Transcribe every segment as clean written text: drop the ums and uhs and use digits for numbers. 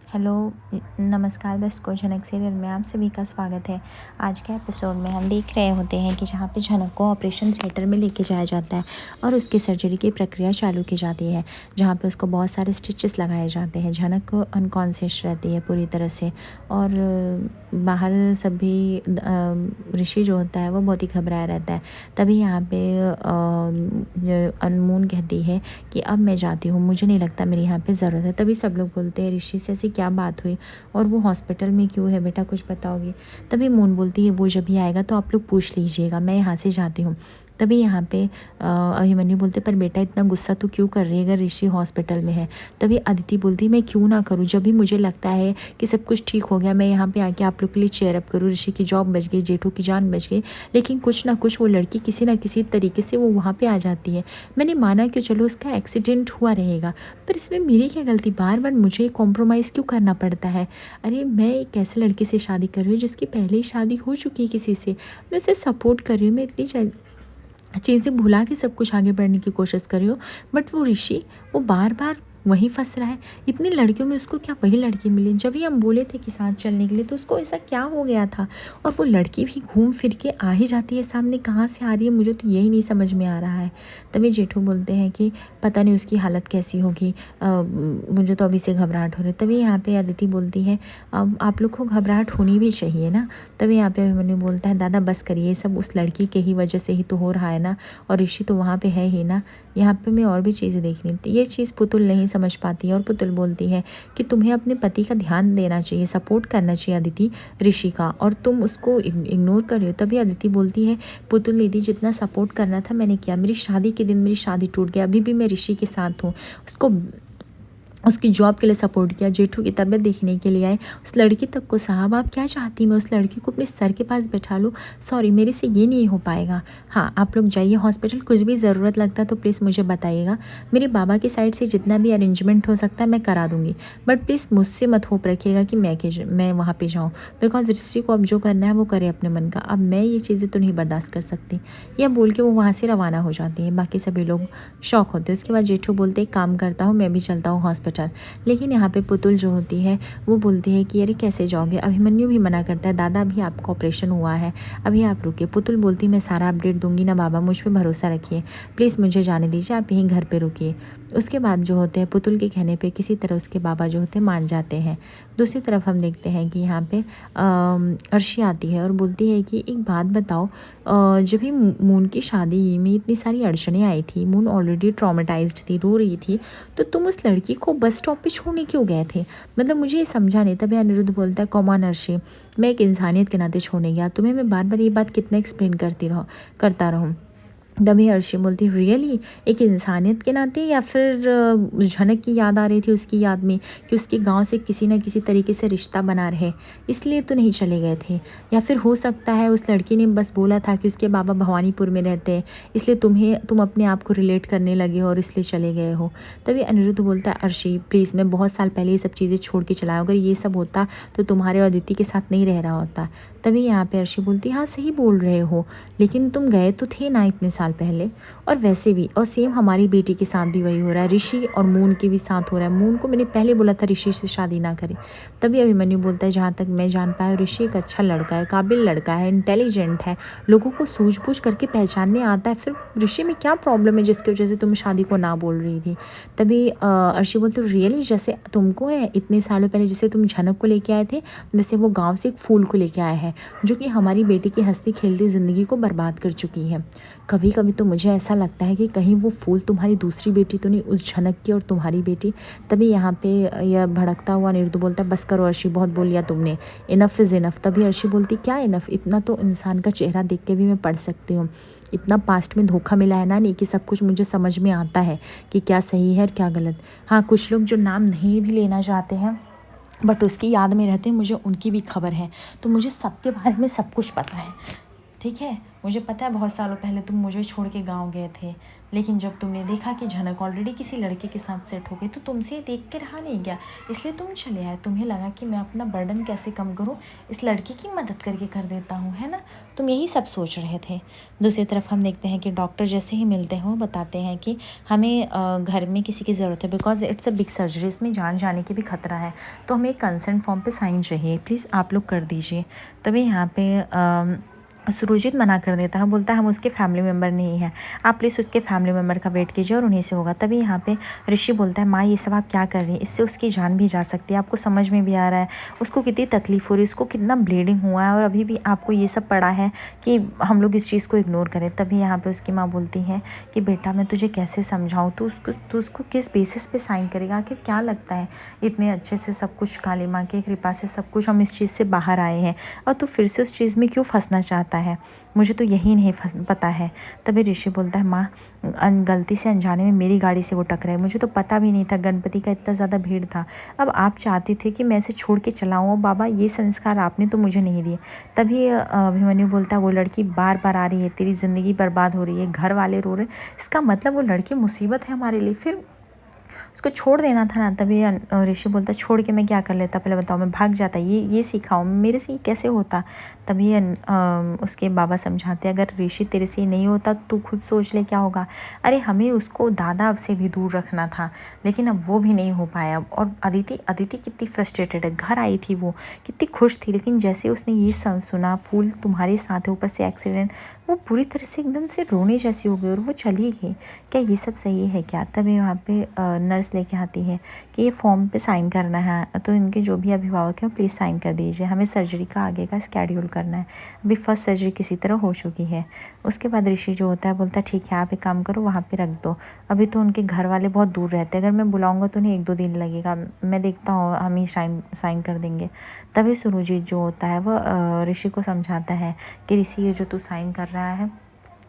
Hello, नमस्कार दर्शकों, झनक सीरियल में आप सभी का स्वागत है। आज के एपिसोड में हम देख रहे होते हैं कि जहाँ पे झनक को ऑपरेशन थिएटर में लेके जाया जाता है और उसकी सर्जरी की प्रक्रिया चालू की जाती है, जहाँ पे उसको बहुत सारे स्टिचेस लगाए जाते हैं। झनक अनकॉन्शियस रहती है पूरी तरह से और बाहर सभी ऋषि जो होता है वो बहुत ही घबराया रहता है। तभी यहाँ पे अनमोल कहती है कि अब मैं जाती हूँ, मुझे नहीं लगता मेरी यहाँ पे ज़रूरत है। तभी सब लोग बोलते हैं ऋषि से ऐसी क्या बात हुई और वो हॉस्पिटल में क्यों है बेटा, कुछ बताओगी? तभी मून बोलती है वो जब भी आएगा तो आप लोग पूछ लीजिएगा, मैं यहाँ से जाती हूँ। तभी यहाँ पे अभिमन्यु बोलते पर बेटा इतना गुस्सा तो क्यों कर रही है अगर ऋषि हॉस्पिटल में है? तभी अदिति बोलती मैं क्यों ना करूँ, जब भी मुझे लगता है कि सब कुछ ठीक हो गया मैं यहाँ पे आके आप लोग के लिए चेयर अप करूँ। ऋषि की जॉब बच गई, जेठू की जान बच गई, लेकिन कुछ ना कुछ वो लड़की किसी ना किसी तरीके से वो वहाँ पे आ जाती है। मैंने माना कि चलो उसका एक्सीडेंट हुआ रहेगा, पर इसमें मेरी क्या गलती? बार बार मुझे कॉम्प्रोमाइज़ क्यों करना पड़ता है? अरे मैं एक ऐसे लड़के से शादी कर रही हूँ जिसकी पहले ही शादी हो चुकी है किसी से, मैं उसे सपोर्ट कर रही हूँ, मैं इतनी चीज़ें भुला के सब कुछ आगे बढ़ने की कोशिश कर रही हूँ, बट वो ऋषि वो बार बार वहीं फंस रहा है। इतनी लड़कियों में उसको क्या वही लड़की मिली? जब ही हम बोले थे कि साथ चलने के लिए तो उसको ऐसा क्या हो गया था? और वो लड़की भी घूम फिर के आ ही जाती है सामने, कहाँ से आ रही है मुझे तो यही नहीं समझ में आ रहा है। तभी जेठू बोलते हैं कि पता नहीं उसकी हालत कैसी होगी, मुझे तो अभी से घबराहट हो रही है। तभी यहाँ पे अदिति बोलती है अब आप लोग को घबराहट होनी भी चाहिए ना। तभी यहाँ पे अभिमन्यु बोलता है दादा बस करिए, सब उस लड़की के ही वजह से ही तो हो रहा है ना, और ऋषि तो वहाँ पे है ही ना। यहाँ पे मैं और भी चीज़ें देखनी थी। ये चीज़ पुतुल नहीं समझ पाती है और पुतुल बोलती है कि तुम्हें अपने पति का ध्यान देना चाहिए, सपोर्ट करना चाहिए अदिति ऋषि का, और तुम उसको इग्नोर कर रही हो। तभी अदिति बोलती है पुतुल दीदी जितना सपोर्ट करना था मैंने किया, मेरी शादी के दिन मेरी शादी टूट गया, अभी भी मैं ऋषि के साथ हूँ, उसको उसकी जॉब के लिए सपोर्ट किया, जेठू की तबीयत देखने के लिए आए, उस लड़की तक को। साहब आप क्या चाहती, मैं उस लड़की को अपने सर के पास बैठा लूँ? सॉरी मेरे से ये नहीं हो पाएगा। हाँ आप लोग जाइए हॉस्पिटल, कुछ भी ज़रूरत लगता है तो प्लीज़ मुझे बताइएगा, मेरे बाबा की साइड से जितना भी अरेंजमेंट हो सकता है मैं करा दूँगी, बट प्लीज़ मुझसे मत होप रखिएगा कि मैं वहाँ पर जाऊँ, बिकॉज ऋषि को अब जो करना है वो करे अपने मन का, अब मैं ये चीज़ें तो नहीं बर्दाश्त कर सकती। यह बोल के वो वहाँ से रवाना हो जाती है। बाकी सभी लोग शौक होते हैं। उसके बाद जेठू बोलते एक काम करता हूँ मैं भी चलता हूँ हॉस्पिटल। लेकिन यहाँ पे पुतुल जो होती है वो बोलती है कि अरे कैसे जाओगे? अभिमन्यु भी मना करता है दादा अभी आपका ऑपरेशन हुआ है, अभी आप रुकिए। पुतुल बोलती मैं सारा अपडेट दूंगी ना बाबा, मुझ पे भरोसा रखिए, प्लीज़ मुझे जाने दीजिए, आप यहीं घर पे रुकिए। उसके बाद जो होते हैं पुतुल के कहने पे किसी तरह उसके बाबा जो होते हैं मान जाते हैं। दूसरी तरफ हम देखते हैं कि यहाँ पे अर्शी आती है और बोलती है कि एक बात बताओ, जब भी मून की शादी में इतनी सारी अड़चनें आई थी, मून ऑलरेडी ट्रॉमेटाइज्ड थी, रो रही थी, तो तुम उस लड़की को बस स्टॉप पे छोड़ने क्यों गए थे? मतलब मुझे ये समझा नहीं। तभी अनिरुद्ध बोलता है कॉमन अर्शी, मैं एक इंसानियत के नाते छोड़ने गया, तुम्हें मैं बार बार ये बात कितना एक्सप्लेन करता रहूँ? तभी अर्शी बोलती रियली, एक इंसानियत के नाते, या फिर झनक की याद आ रही थी उसकी याद में कि उसके गांव से किसी न किसी तरीके से रिश्ता बना रहे, इसलिए तो नहीं चले गए थे? या फिर हो सकता है उस लड़की ने बस बोला था कि उसके बाबा भवानीपुर में रहते हैं, इसलिए तुम अपने आप को रिलेट करने लगे हो और इसलिए चले गए हो। तभी अनिरुद्ध बोलता है अर्शी प्लीज़, मैं बहुत साल पहले ये सब चीज़ें छोड़ के चला, अगर ये सब होता तो तुम्हारे और अदिति के साथ नहीं रह रहा होता। तभी यहाँ पे अर्शी बोलती हाँ सही बोल रहे हो, लेकिन तुम गए तो थे ना इतने साल पहले, और वैसे भी और सेम हमारी बेटी के साथ भी वही हो रहा है, ऋषि और मून के भी साथ हो रहा है। मून को मैंने पहले बोला था ऋषि से शादी ना करे। तभी अभिमन्यु बोलता है जहाँ तक मैं जान पाया ऋषि एक अच्छा लड़का है, काबिल लड़का है, इंटेलिजेंट है, लोगों को सूझबूझ करके पहचानने आता है, फिर ऋषि में क्या प्रॉब्लम है जिसकी वजह से तुम शादी को ना बोल रही थी? तभी अर्शी बोलती रियली, जैसे तुमको है इतने सालों पहले जैसे तुम झनक को लेके आए थे, वैसे वो गाँव से एक फूल को लेके आए हैं जो कि हमारी बेटी की हंसती खेलती ज़िंदगी को बर्बाद कर चुकी है। कभी कभी तो मुझे ऐसा लगता है कि कहीं वो फूल तुम्हारी दूसरी बेटी तो नहीं, उस झनक की और तुम्हारी बेटी। तभी यहाँ पे यह भड़कता हुआ अनिरुद्ध बोलता है बस करो अर्शी, बहुत बोल लिया तुमने, इनफ इज़ इनफ। तभी अर्शी बोलती क्या इनफ, इतना तो इंसान का चेहरा देख के भी मैं पढ़ सकती हूँ, इतना पास्ट में धोखा मिला है ना, नहीं कि सब कुछ मुझे समझ में आता है कि क्या सही है और क्या गलत। हाँ कुछ लोग जो नाम नहीं भी लेना चाहते हैं बट उसकी याद में रहते हैं, मुझे उनकी भी खबर है, तो मुझे सबके बारे में सब कुछ पता है, ठीक है। मुझे पता है बहुत सालों पहले तुम मुझे छोड़ के गाँव गए थे, लेकिन जब तुमने देखा कि झनक ऑलरेडी किसी लड़के के साथ सेट हो गई तो तुमसे देख के रहा नहीं गया, इसलिए तुम चले आए। तुम्हें लगा कि मैं अपना बर्डन कैसे कम करूँ, इस लड़के की मदद करके कर देता हूँ, है ना। तुम यही सब सोच रहे थे। दूसरी तरफ हम देखते हैं कि डॉक्टर जैसे ही मिलते हैं वो बताते हैं कि हमें घर में किसी की ज़रूरत है, because it's a big surgery, इसमें जान जाने की भी खतरा है। तो हमें कंसेंट फॉर्म पे साइन चाहिए, प्लीज़ आप लोग कर दीजिए। तभी यहाँ पे सुरजीत मना कर देता है, बोलता है हम उसके फैमिली मेम्बर नहीं हैं, आप प्लीज़ उसके फैमिली मेम्बर का वेट कीजिए और उन्हीं से होगा। तभी यहाँ पे ऋषि बोलता है माँ ये सब आप क्या कर रही हैं, इससे उसकी जान भी जा सकती है, आपको समझ में भी आ रहा है उसको कितनी तकलीफ़ हो रही है, उसको कितना ब्लीडिंग हुआ है और अभी भी आपको ये सब पड़ा है कि हम लोग इस चीज़ को इग्नोर करें। तभी यहाँ पर उसकी माँ बोलती है कि बेटा मैं तुझे कैसे समझाऊँ, तू उसको किस बेसिस पे साइन करेगा, आखिर क्या लगता है इतने अच्छे से सब कुछ काली माँ की कृपा से सब कुछ हम इस चीज़ से बाहर आए हैं और तू फिर से उस चीज़ में क्यों फंसना चाहता है, मुझे तो यही नहीं पता है। तभी ऋषि बोलता है माँ गलती से अनजाने में मेरी गाड़ी से वो टकराए, मुझे तो पता भी नहीं था गणपति का इतना ज़्यादा भीड़ था, अब आप चाहते थे कि मैं इसे छोड़ के चलाऊँ, बाबा ये संस्कार आपने तो मुझे नहीं दिए। तभी अभिमन्यु बोलता है वो लड़की बार बार आ रही है, तेरी ज़िंदगी बर्बाद हो रही है, घर वाले रो रहे हैं, इसका मतलब वो लड़की मुसीबत है हमारे लिए, फिर उसको छोड़ देना था ना। तभी ऋषि बोलता छोड़ के मैं क्या कर लेता, पहले बताओ, मैं भाग जाता, ये सिखाओ मेरे से, ये कैसे होता। तभी उसके बाबा समझाते अगर ऋषि तेरे से नहीं होता तू खुद सोच ले क्या होगा। अरे हमें उसको दादा से भी दूर रखना था, लेकिन अब वो भी नहीं हो पाया। और अदिति कितनी फ्रस्ट्रेटेड है, घर आई थी वो कितनी खुश थी, लेकिन जैसे उसने ये सुना फूल तुम्हारे साथ है, ऊपर से एक्सीडेंट, वो पूरी तरह से एकदम से रोने जैसी हो गई और वो चली गई। क्या ये सब सही है क्या। तभी वहाँ पे नर्स लेके आती है कि ये फॉर्म पे साइन करना है, तो इनके जो भी अभिभावक हैं प्लीज़ साइन कर दीजिए, हमें सर्जरी का आगे का स्केड्यूल करना है। अभी फर्स्ट सर्जरी किसी तरह हो चुकी है। उसके बाद ऋषि जो होता है बोलता है ठीक है आप एक काम करो वहाँ पे रख दो, अभी तो उनके घर वाले बहुत दूर रहते हैं, अगर मैं बुलाऊँगा तो उन्हें 1-2 दिन लगेगा, मैं देखता हूँ हम ही साइन कर देंगे। तभी सुरुजीत जो होता है वो ऋषि को समझाता है कि ऋषि ये जो तू साइन कर रहा है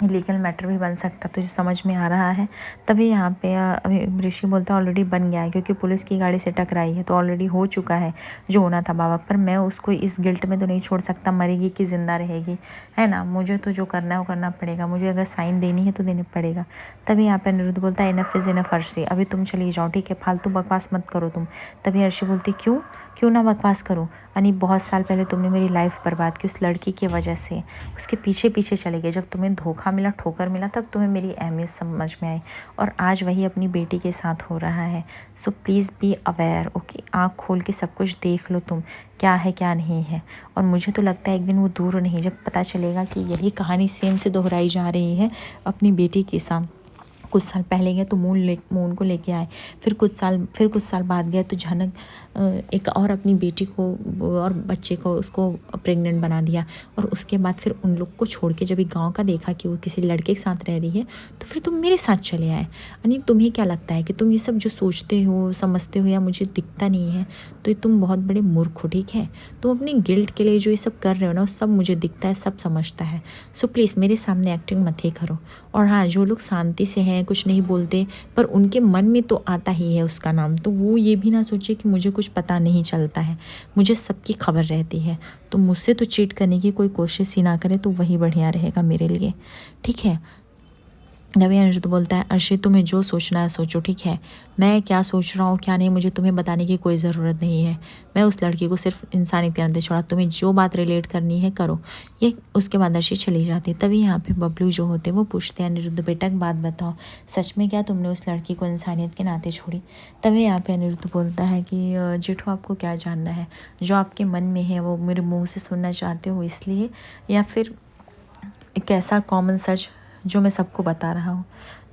लीगल मैटर भी बन सकता, तुझे समझ में आ रहा है। तभी यहाँ पे अभी ऋषि बोलता है ऑलरेडी बन गया है, क्योंकि पुलिस की गाड़ी से टकराई है तो ऑलरेडी हो चुका है जो होना था बाबा, पर मैं उसको इस गिल्ट में तो नहीं छोड़ सकता, मरेगी कि ज़िंदा रहेगी, है ना। मुझे तो जो करना है वो करना पड़ेगा, मुझे अगर साइन देनी है तो देनी पड़ेगा। तभी यहाँ पे अनिरुद्ध बोलता है इनफ इज़ इनफ अर्शी, अभी तुम चली जाओ ठीक है, फालतू बकवास मत करो तुम। तभी अर्शी बोलती क्यों ना बकवास करूँ, यानी बहुत साल पहले तुमने मेरी लाइफ बर्बाद की उस लड़की की वजह से, उसके पीछे पीछे चले गए, जब तुम्हें धोखा मिला ठोकर मिला तब तुम्हें मेरी अहमियत समझ में आई, और आज वही अपनी बेटी के साथ हो रहा है। So please be aware, okay, आँख खोल के सब कुछ देख लो तुम क्या है क्या नहीं है। और मुझे तो लगता है एक दिन वो दूर नहीं, जब पता चलेगा कि यही कहानी सेम से दोहराई जा रही है अपनी बेटी के साथ। कुछ साल पहले गया तो मून को लेके आए, फिर कुछ साल बाद गया तो झनक एक और अपनी बेटी को और बच्चे को उसको प्रेग्नेंट बना दिया, और उसके बाद फिर उन लोग को छोड़ के जब एक गांव का देखा कि वो किसी लड़के के साथ रह रही है तो फिर तुम मेरे साथ चले आए। यानी तुम्हें क्या लगता है कि तुम ये सब जो सोचते हो समझते हो या मुझे दिखता नहीं है, तो ये तुम बहुत बड़े मूर्ख हो, ठीक है। तुम अपने गिल्ट के लिए जो ये सब कर रहे हो ना, सब मुझे दिखता है, सब समझता है। सो प्लीज़ मेरे सामने एक्टिंग मत ही करो। और हाँ, जो लोग शांति से हैं कुछ नहीं बोलते पर उनके मन में तो आता ही है उसका नाम, तो वो ये भी ना सोचे कि मुझे कुछ पता नहीं चलता है, मुझे सबकी खबर रहती है। तो मुझसे तो चीट करने की कोई कोशिश ही ना करे तो वही बढ़िया रहेगा मेरे लिए, ठीक है। तभी अनिरुद्ध बोलता है अर्शी तुम्हें जो सोचना है सोचो, ठीक है, मैं क्या सोच रहा हूँ क्या नहीं मुझे तुम्हें बताने की कोई ज़रूरत नहीं है। मैं उस लड़की को सिर्फ इंसानी के नाते छोड़ा, तुम्हें जो बात रिलेट करनी है करो। ये उसके बाद अर्शी चली जाती। तभी यहाँ पे बबलू जो होते वो पूछते हैं अनिरुद्ध बेटा एक बात बताओ, सच में क्या तुमने उस लड़की को इंसानियत के नाते छोड़ी। तभी यहाँ पे अनिरुद्ध बोलता है कि जेठू आपको क्या जानना है, जो आपके मन में है वो मेरे मुँह से सुनना चाहते हो इसलिए, या फिर एक ऐसा कॉमन सच जो मैं सबको बता रहा हूँ।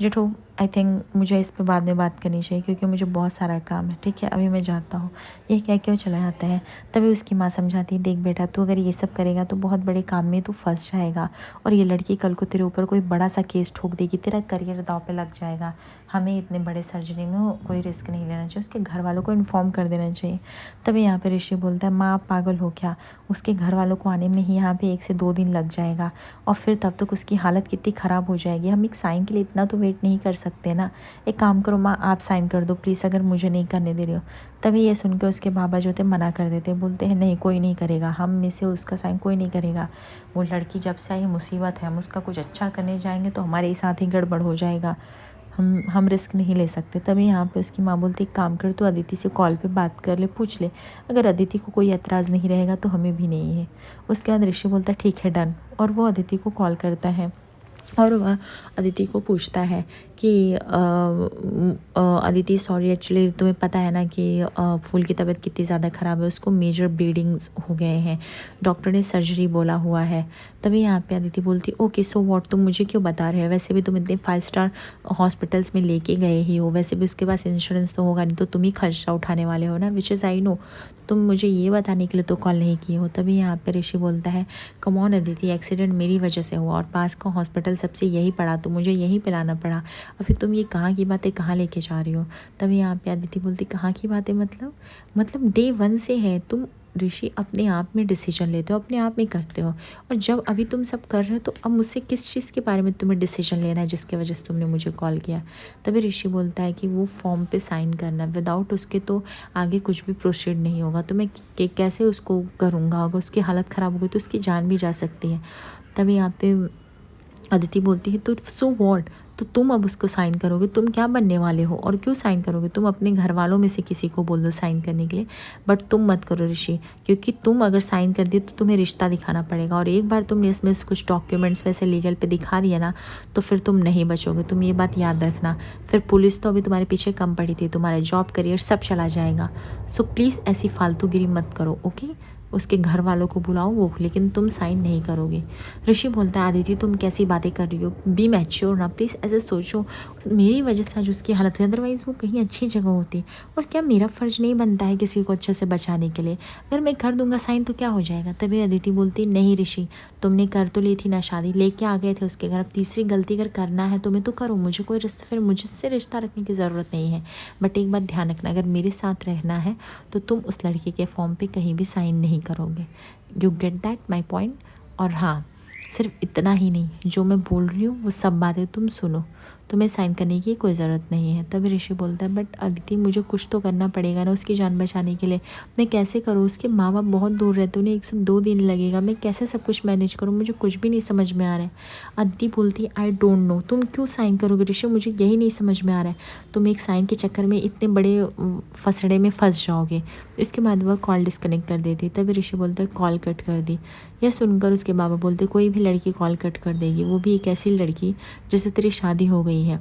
जेठू आई थिंक मुझे इस पे बाद में बात करनी चाहिए क्योंकि मुझे बहुत सारा काम है, ठीक है, अभी मैं जाता हूँ। ये क्या क्यों चला जाता है। तभी उसकी माँ समझाती है देख बेटा तू अगर ये सब करेगा तो बहुत बड़े काम में तू फंस जाएगा, और ये लड़की कल को तेरे ऊपर कोई बड़ा सा केस ठोक देगी, तेरा करियर दांव पे लग जाएगा। हमें इतने बड़े सर्जरी में कोई रिस्क नहीं लेना चाहिए, उसके घर वालों को इन्फॉर्म कर देना चाहिए। तभी यहाँ पे ऋषि बोलता है माँ आप पागल हो क्या, उसके घर वालों को आने में ही यहाँ पे 1 से 2 दिन लग जाएगा, और फिर तब तक उसकी हालत कितनी ख़राब हो जाएगी। हम एक साइन के लिए इतना तो वेट नहीं कर सकते। सकते ना, एक काम करो माँ आप साइन कर दो प्लीज़, अगर मुझे नहीं करने दे रही हो। तभी ये सुन के उसके बाबा जो थे मना कर देते, बोलते हैं नहीं कोई नहीं करेगा, हम में से उसका साइन कोई नहीं करेगा। वो लड़की जब से आई मुसीबत है, हम उसका कुछ अच्छा करने जाएंगे तो हमारे साथ ही गड़बड़ हो जाएगा, हम रिस्क नहीं ले सकते। तभी यहाँ पे उसकी माँ बोलती एक काम कर, तो अदिति से कॉल पे बात कर ले, पूछ ले, अगर अदिति को कोई एतराज़ नहीं रहेगा तो हमें भी नहीं है। उसके बाद ऋषि बोलता ठीक है डन, और वो अदिति को कॉल करता है और वह अदिति को पूछता है कि अदिति सॉरी एक्चुअली तुम्हें पता है ना कि फूल की तबीयत कितनी ज़्यादा ख़राब है, उसको मेजर ब्लीडिंग्स हो गए हैं, डॉक्टर ने सर्जरी बोला हुआ है। तभी यहाँ पे अदिति बोलती ओके सो व्हाट, तुम मुझे क्यों बता रहे हो, वैसे भी तुम इतने 5 स्टार हॉस्पिटल्स में लेके गए ही हो, वैसे भी उसके पास इंश्योरेंस तो होगा नहीं, तो तुम ही खर्चा उठाने वाले हो ना, विच इज़ आई नो, तुम मुझे ये बताने के लिए तो कॉल नहीं किए हो। तभी यहाँ पे ऋषि बोलता है कम ऑन अदिति, एक्सीडेंट मेरी वजह से हुआ और पास का हॉस्पिटल सबसे यही पड़ा तो मुझे यहीं पे लाना पड़ा, अभी तुम ये कहाँ की बातें कहाँ लेके जा रही हो। तभी यहाँ पे अदिति बोलती कहाँ की बातें, मतलब डे 1 से है तुम ऋषि अपने आप में डिसीजन लेते हो, अपने आप में करते हो, और जब अभी तुम सब कर रहे हो तो अब मुझसे किस चीज़ के बारे में तुम्हें डिसीजन लेना है जिसकी वजह से तुमने मुझे कॉल किया। तभी ऋषि बोलता है कि वो फॉर्म पे साइन करना, विदाउट उसके तो आगे कुछ भी प्रोसीड नहीं होगा, तो मैं कैसे उसको करूँगा, अगर उसकी हालत ख़राब हो गई तो उसकी जान भी जा सकती है। तभी यहाँ पे अदिति बोलती है तो सो वॉट, तो तुम अब उसको साइन करोगे, तुम क्या बनने वाले हो और क्यों साइन करोगे, तुम अपने घर वालों में से किसी को बोल दो साइन करने के लिए, बट तुम मत करो ऋषि, क्योंकि तुम अगर साइन कर दिए तो तुम्हें रिश्ता दिखाना पड़ेगा, और एक बार तुमने इसमें कुछ डॉक्यूमेंट्स वैसे लीगल पे दिखा दिया ना तो फिर तुम नहीं बचोगे, तुम ये बात याद रखना, फिर पुलिस तो अभी तुम्हारे पीछे कम पड़ी थी, तुम्हारा जॉब करियर सब चला जाएगा। सो प्लीज़ ऐसी फालतूगिरी मत करो ओके, उसके घर वालों को बुलाओ वो, लेकिन तुम साइन नहीं करोगे। ऋषि बोलता है आदिति तुम कैसी बातें कर रही हो, बी मैच्योर ना प्लीज़, ऐसे सोचो मेरी वजह से आज उसकी हालत हुई, अदरवाइज़ वो कहीं अच्छी जगह होती, और क्या मेरा फ़र्ज़ नहीं बनता है किसी को अच्छे से बचाने के लिए, अगर मैं कर दूंगा साइन तो क्या हो जाएगा। तभी अदिति बोलती नहीं ऋषि, तुमने कर तो ली थी ना शादी, लेके आ गए थे उसके घर, अब तीसरी गलती अगर करना है तुम्हें तो करो, मुझे कोई रिश्ता, फिर मुझसे रिश्ता रखने की ज़रूरत नहीं है, बट एक बात ध्यान रखना, अगर मेरे साथ रहना है तो तुम उस लड़की के फॉर्म पे कहीं भी साइन नहीं करोगे। You get that my point. और हाँ, सिर्फ इतना ही नहीं, जो मैं बोल रही हूँ वो सब बातें तुम सुनो, तुम्हें साइन करने की कोई ज़रूरत नहीं है। तभी ऋषि बोलता है बट अदिति मुझे कुछ तो करना पड़ेगा ना उसकी जान बचाने के लिए, मैं कैसे करूँ, उसके माँ बाप बहुत दूर रहते, उन्हें 102 दिन लगेगा, मैं कैसे सब कुछ मैनेज करूँ, मुझे कुछ भी नहीं समझ में आ रहा है। अदिति बोलती है आई डोंट नो, तुम क्यों साइन करोगे ऋषि, मुझे यही नहीं समझ में आ रहा है, तुम एक साइन के चक्कर में इतने बड़े फसड़े में फंस जाओगे। इसके बाद वह कॉल डिस्कनेक्ट कर देती। तभी ऋषि बोलता है कॉल कट कर दी। यह सुनकर उसके बाबा बोलते कोई भी लड़की कॉल कट कर देगी, वो भी एक ऐसी लड़की जिससे तेरी शादी हो गई है।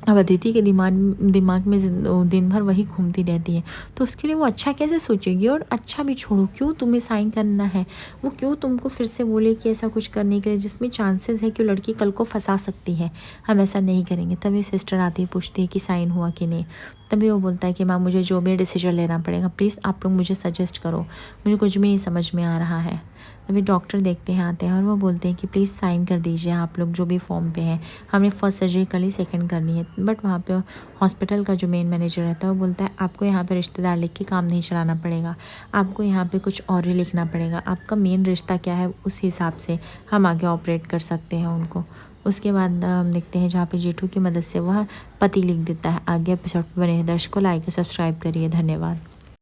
अब अदिति के दिमाग में दिन भर वही घूमती रहती है, तो उसके लिए वो अच्छा कैसे सोचेगी, और अच्छा भी छोड़ो, क्यों तुम्हें साइन करना है, वो क्यों तुमको फिर से बोले कि ऐसा कुछ करने के लिए जिसमें चांसेस है कि लड़की कल को फंसा सकती है, हम ऐसा नहीं करेंगे। तभी सिस्टर आती है, पूछती है कि साइन हुआ कि नहीं। तभी वो बोलता है कि माँ मुझे जो भी डिसीजन लेना पड़ेगा, प्लीज़ आप लोग मुझे सजेस्ट करो, मुझे कुछ भी नहीं समझ में आ रहा है। तभी डॉक्टर देखते हैं आते हैं और वो बोलते हैं कि प्लीज़ साइन कर दीजिए आप लोग जो भी फॉर्म पे हैं, हमने फर्स्ट सर्जरी कर ली, सेकंड करनी है। बट वहाँ पे हॉस्पिटल का जो मेन मैनेजर रहता है वो बोलता है आपको यहाँ पे रिश्तेदार लिख के काम नहीं चलाना पड़ेगा, आपको यहाँ पे कुछ और ही लिखना पड़ेगा, आपका मेन रिश्ता क्या है उस हिसाब से हम आगे ऑपरेट कर सकते हैं उनको। उसके बाद हम देखते हैं जहाँ पे जेठू की मदद से वह पति लिख देता है। आगे एपिसोड पर बने दर्शकों, लाइक और सब्सक्राइब करिए। धन्यवाद।